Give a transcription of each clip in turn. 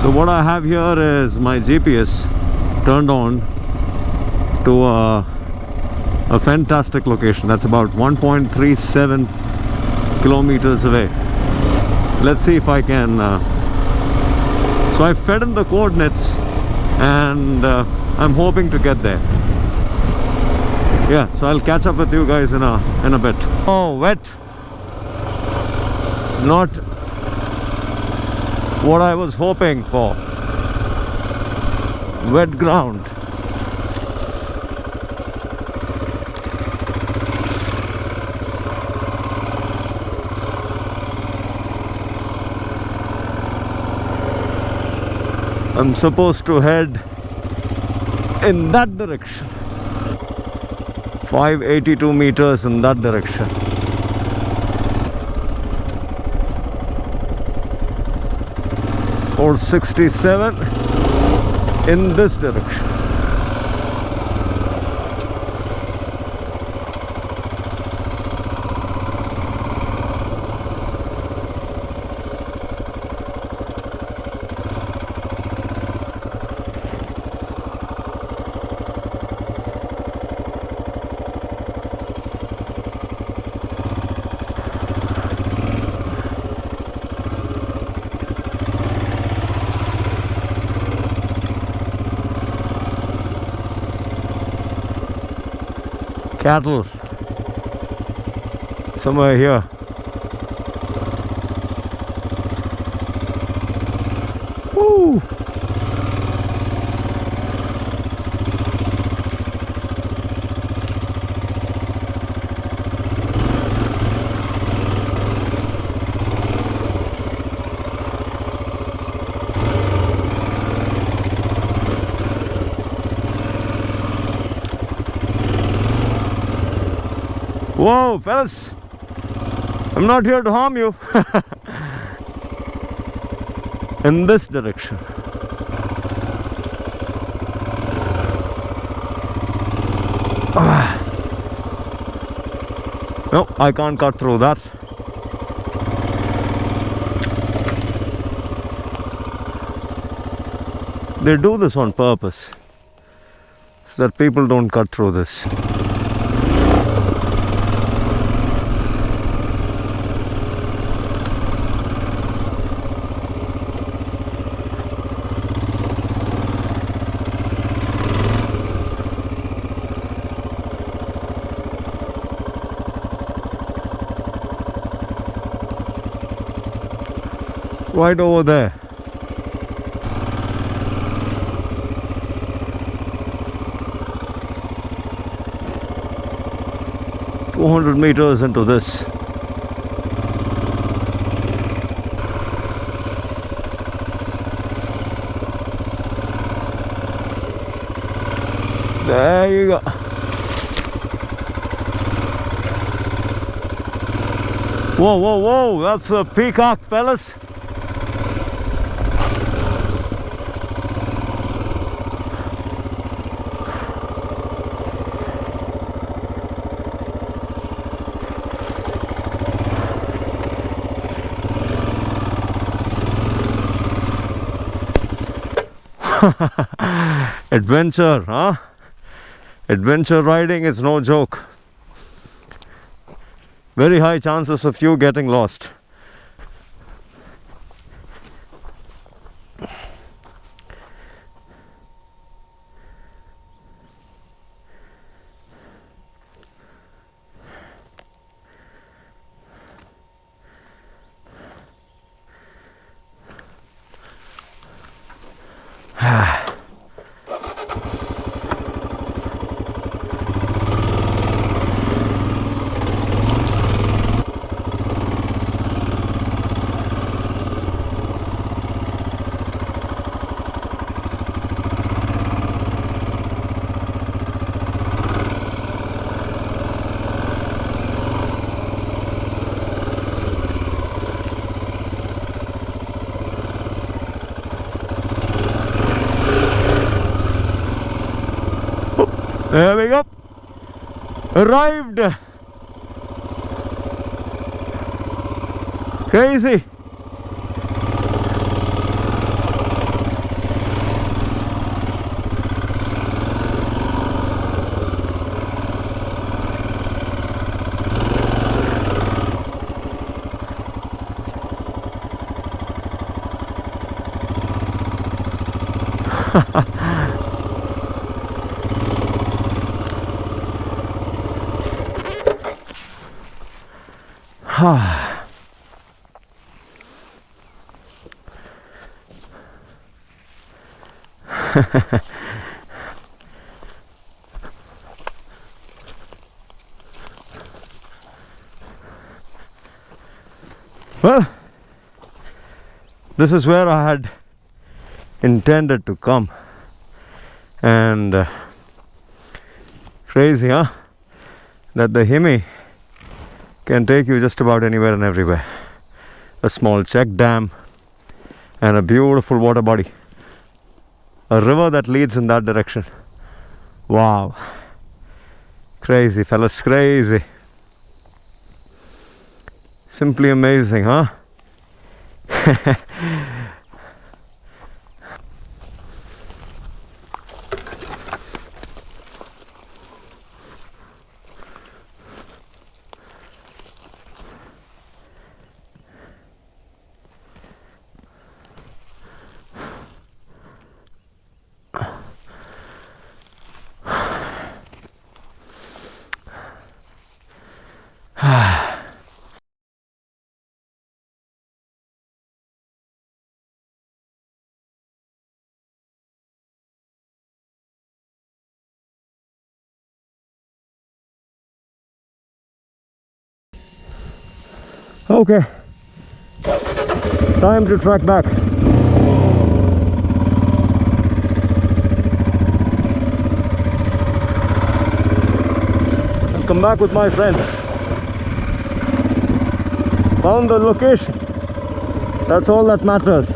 So what I have here is my GPS turned on to a fantastic location. That's about 1.37 kilometers away. Let's see if I can so I fed in the coordinates and I'm hoping to get there. Yeah, so I'll catch up with you guys in a bit. Oh, wet. Not what I was hoping for. Wet ground. I'm supposed to head in that direction. 582 meters in that direction. Or 67 in this direction. Cattle somewhere here. Woo! Whoa, fellas, I'm not here to harm you. In this direction. No, I can't cut through that. They do this on purpose so that people don't cut through this. Right over there. $200 meters into this. There you go. Whoa, whoa, whoa, that's a peacock, fellas. Adventure, huh? Adventure riding is no joke. Very high chances of you getting lost. There we go. Arrived. Crazy. Well, this is where I had intended to come, and crazy, huh? That the Himi can take you just about anywhere and everywhere. A small check dam and a beautiful water body, a river that leads in that direction. Wow, crazy fellas, crazy. Simply amazing, huh? Okay, time to track back. I'll come back with my friends. Found the location. That's all that matters.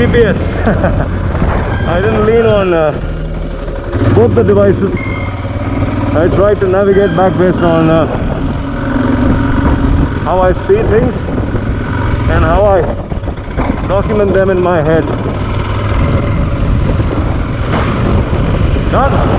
GPS. I didn't lean on both the devices. I try to navigate back based on how I see things and how I document them in my head. Done.